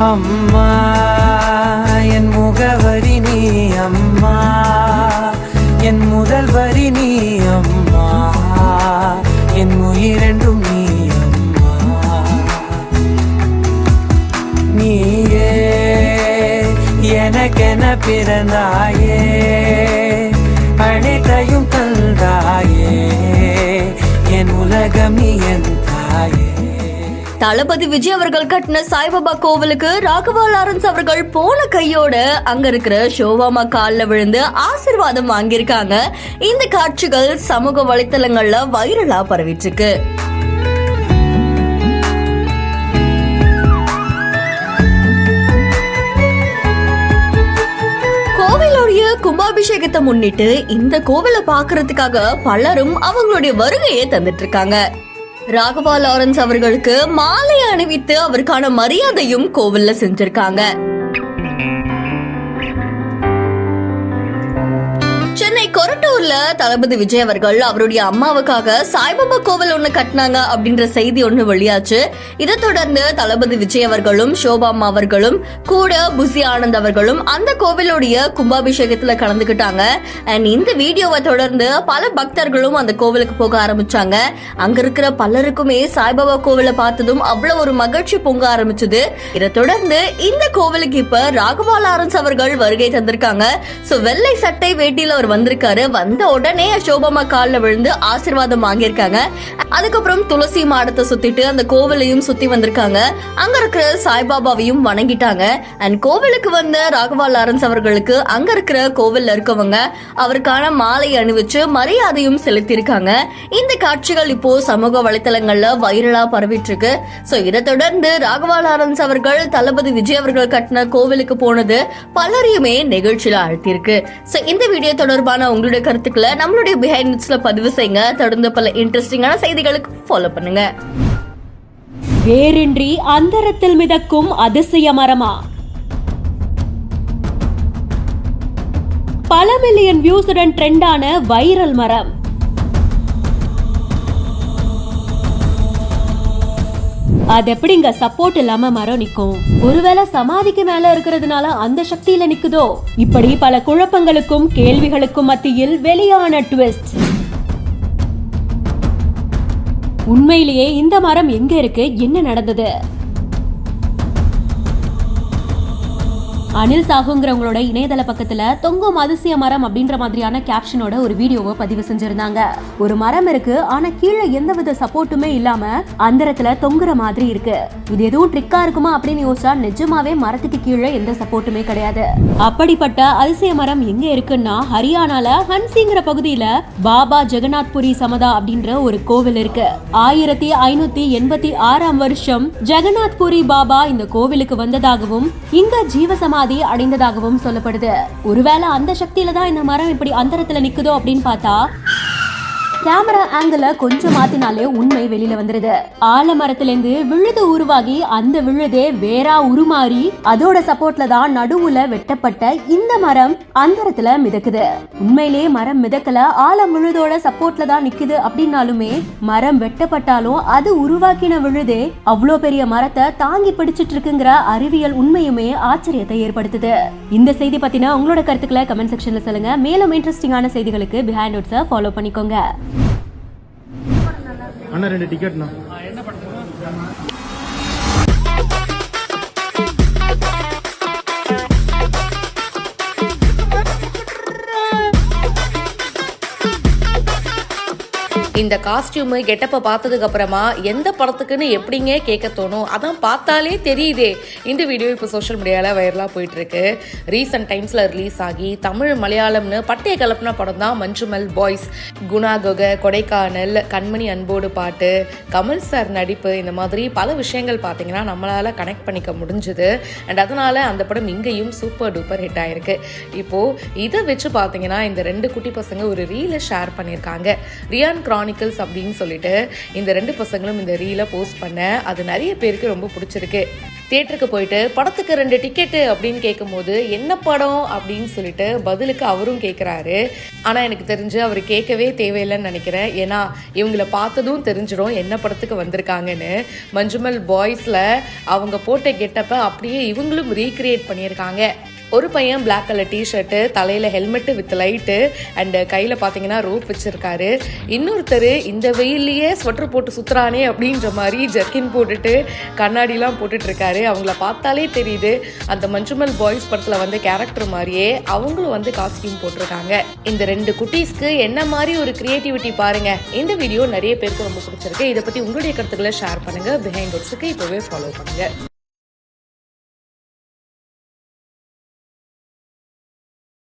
அம்மா என் முகவரி நீ அம்மா, என் முதல் வரி நீ அம்மா, என் உயிரென்றும் நீ அம்மா. நீயே எனக்கென பிறந்தாயே, அனைத்தையும் தந்தாயே, என் உலகம் நீ என் தாயே. தளபதி விஜய் அவர்கள் கட்டின சாய்பாபா கோவிலுக்கு ராகவா லாரன்ஸ் அவர்கள் போன கையோட அங்க இருக்கிற ஷோபாமா கால்ல விழுந்து ஆசீர்வாதம் வாங்கியிருக்காங்க. இந்த காட்சிகள் சமூக வலைத்தளங்கள்ல வைரலா பரவிட்டு இருக்கு. கோவிலுடைய கும்பாபிஷேகத்தை முன்னிட்டு இந்த கோவிலை பாக்குறதுக்காக பலரும் அவங்களுடைய வருகையை தந்துட்டு இருக்காங்க. ராகவா லாரன்ஸ் அவர்களுக்கு மாலை அணிவித்து அவருக்கான மரியாதையும் கோவில்ல செஞ்சிருக்காங்க. சென்னை கொரட்டூர்ல தளபதி விஜய் அவர்கள் அவருடைய அம்மாவுக்காக சாய்பாபா கோவில் ஒண்ணு கட்டினாங்க அப்படின்ற செய்தி ஒண்ணு வெளியாச்சு. இதை தொடர்ந்து தளபதி விஜய் அவர்களும் ஷோபாமா அவர்களும் கூட புசி ஆனந்த் அவர்களும் அந்த கோவிலுடைய கும்பாபிஷேகத்துல கலந்துகிட்டாங்க. அண்ட் இந்த வீடியோவை தொடர்ந்து பல பக்தர்களும் அந்த கோவிலுக்கு போக ஆரம்பிச்சாங்க. அங்க இருக்கிற பலருக்குமே சாய்பாபா கோவிலை பார்த்ததும் அவ்வளவு ஒரு மகிழ்ச்சி பொங்க ஆரம்பிச்சது. இதை தொடர்ந்து இந்த கோவிலுக்கு இப்ப ராகவா லாரன்ஸ் அவர்கள் வருகை தந்திருக்காங்க. சோ வெள்ளை சட்டை வேட்டியில அவர் வந்திருக்காரு. வந்த உடனே ஷோபாமா கால்ல விழுந்து ஆசீர்வாதம் வாங்கியிருக்காங்க. அதுக்கப்புறம் துளசி மாடத்தை சுத்திட்டு அந்த கோவிலையும் சுத்தி வந்திருக்காங்க. அங்க இருக்கிற சாய்பாபாவையும் வணங்கிட்டாங்க. அண்ட் கோவிலுக்கு வந்த ராகவா லாரன்ஸ் அவர்களுக்கு அங்க இருக்கிற கோவில்ல இருக்கவங்க அவருக்கான மாலை அணிவிச்சு மரியாதையும் செலுத்தியிருக்காங்க. இந்த காட்சிகள் இப்போ சமூக வலைத்தளங்கள்ல வைரலா பரவிட்டு இருக்கு. சோ இதை தொடர்ந்து ராகவா லாரன்ஸ் அவர்கள் தளபதி விஜய் அவர்கள் கட்டின கோவிலுக்கு போனது பலரையுமே நிகழ்ச்சியில அழுத்திருக்கு. சோ இந்த வீடியோ தொடர்பான உங்களுடைய கருத்துக்களை நம்மளுடைய பிஹைண்ட் நியூஸ்ல பதிவு செய்யுங்க. தொடர்ந்து பல இன்ட்ரெஸ்டிங்கான செய்திகளுக்கு ஃபாலோ பண்ணுங்க. வேரின்றி அந்தரத்தில் மிதக்கும் அதிசய மரமா? பல மில்லியன் வியூஸுடன் ட்ரெண்டான வைரல் மரம். அது எப்படிங்க சப்போர்ட் இல்லாம மரம் நிக்கும்? ஒருவேளை சமாதிக்கு மேல இருக்கிறதுனால அந்த சக்தியில நிக்குதோ? இப்படி பல குழப்பங்களுக்கும் கேள்விகளுக்கும் மத்தியில் வெளியான ட்விஸ்ட். உண்மையிலேயே இந்த மரம் எங்க இருக்கு, என்ன நடந்தது? அனில் சாகுங்கிறவங்களோட இணையதள பக்கத்துல தொங்கும் அதிசய மரம் அப்படின்ற மாதிரியான கேப்ஷனோட ஒரு வீடியோவை பதிவு செஞ்சிருந்தாங்க. ஒரு மரம் இருக்கு, ஆனா கீழே எந்தவித சப்போர்ட்டுமே இல்லாம அந்தரத்துல தொங்குற மாதிரி இருக்கு. இது எதுவும் ட்ரிக்கா இருக்குமா அப்படின்னு யோசிச்சா நிஜமாவே மரத்துக்கு கீழே எந்த சப்போர்ட்டுமே கிடையாது. அப்படிப்பட்ட அதிசய மரம் எங்க இருக்குன்னா ஹரியானால ஹன்சிங்கிற பகுதியில பாபா ஜெகநாத்புரி சமதா அப்படின்ற ஒரு கோவில் இருக்கு. 1586 வருஷம் ஜெகநாத்புரி பாபா இந்த கோவிலுக்கு வந்ததாகவும் இங்க ஜீவசமாதி அடைந்ததாகவும் சொல்லப்படுது. ஒருவேளை அந்த சக்தியில தான் இந்த மரம் இப்படி அந்தரத்துல நிக்குதோ அப்படின்னு பார்த்தா கேமரா ஆங்கிள கொஞ்சம் மாத்தினாலே உண்மை வெளியில வந்துருது. ஆலமரத்திலிருந்து விழுது உருவாகி அந்த விழுதே வேறா உருமாறி அதோட சப்போர்ட்ல தான் நடுவுல வெட்டப்பட்ட இந்த மரம் அந்தரத்துல மிதக்குது. உண்மையிலேயே மரம் மிதக்கல, ஆலம் விழுதோட சப்போர்ட்ல தான் நிக்குது அப்படின்னாலுமே மரம் வெட்டப்பட்டாலும் அது உருவாக்கின விழுதே அவ்வளோ பெரிய மரத்தை தாங்கி பிடிச்சிட்டு இருக்குங்கிற அறிவியல் உண்மையுமே ஆச்சரியத்தை ஏற்படுத்துது. இந்த செய்தி பத்தின உங்களோட கருத்துக்களை கமெண்ட் செக்ஷன்ல சொல்லுங்க. மேலும் இன்ட்ரெஸ்டிங்கான செய்திகளுக்கு பிஹைண்ட் நோட்ஸை ஃபாலோ பண்ணிக்கோங்க. அண்ணா 2 டிக்கெட்ண்ணா. இந்த காஸ்டியூம் கெட்டப்பை பார்த்ததுக்கு அப்புறமா எந்த படத்துக்குன்னு எப்படிங்க கேட்க தோணும்? அதான் பார்த்தாலே தெரியுதே. இந்த வீடியோ இப்போ சோஷியல் மீடியாவில் வைரலாக போயிட்டுருக்கு. ரீசன்ட் டைம்ஸில் ரிலீஸ் ஆகி தமிழ் மலையாளம்னு பட்டைய கலப்பின படம் தான் மஞ்சுமல் பாய்ஸ். குணா கொகை, கொடைக்கானல், கண்மணி அன்போடு பாட்டு, கமல் சார் நடிப்பு, இந்த மாதிரி பல விஷயங்கள் பார்த்தீங்கன்னா நம்மளால் கனெக்ட் பண்ணிக்க முடிஞ்சுது. அண்ட் அதனால் அந்த படம் இங்கேயும் சூப்பர் டூப்பர் ஹிட் ஆகிருக்கு. இப்போது இதை வச்சு பார்த்தீங்கன்னா இந்த 2 குட்டி பசங்க ஒரு ரீலை ஷேர் பண்ணியிருக்காங்க. ரியான் கிரானிக்கல்ஸ் அப்படின்னு சொல்லிட்டு இந்த 2 பசங்களும் இந்த ரீலை போஸ்ட் பண்ண அது நிறைய பேருக்கு ரொம்ப பிடிச்சிருக்கு. தியேட்டருக்கு போயிட்டு படத்துக்கு 2 டிக்கெட்டு அப்படின்னு கேட்கும்போது என்ன படம் அப்படின்னு சொல்லிட்டு பதிலுக்கு அவரும் கேட்குறாரு. ஆனால் எனக்கு தெரிஞ்சு அவர் கேட்கவே தேவையில்லைன்னு நினைக்கிறேன். ஏன்னா இவங்களை பார்த்ததும் தெரிஞ்சிடும் என்ன படத்துக்கு வந்திருக்காங்கன்னு. மஞ்சுமல் பாய்ஸில் அவங்க போட்ட கெட்டப்பை அப்படியே இவங்களும் ரீக்ரியேட் பண்ணியிருக்காங்க. ஒரு பையன் பிளாக் கலர் டிஷர்ட்டு, தலையில் ஹெல்மெட்டு வித் லைட்டு அண்டு கையில் பார்த்தீங்கன்னா ரோப் வச்சுருக்காரு. இன்னொருத்தர் இந்த வெயிலையே ஸ்வெட்டர் போட்டு சுற்றுறானே அப்படின்ற மாதிரி ஜர்க்கின் போட்டுட்டு கண்ணாடிலாம் போட்டுட்ருக்காரு. அவங்கள பார்த்தாலே தெரியுது அந்த மஞ்சுமல் பாய்ஸ் படத்தில் வந்து கேரக்டர் மாதிரியே அவங்களும் வந்து காஸ்டியூம் போட்டிருக்காங்க. இந்த 2 குட்டீஸ்க்கு என்ன மாதிரி ஒரு கிரியேட்டிவிட்டி பாருங்கள். இந்த வீடியோ நிறைய பேருக்கு ரொம்ப பிடிச்சிருக்கு. இதை பற்றி உங்களுடைய கருத்துக்களை ஷேர் பண்ணுங்கள். பிஹைண்ட் ஒர்க்ஸுக்கு இப்போவே ஃபாலோ பண்ணுங்கள்.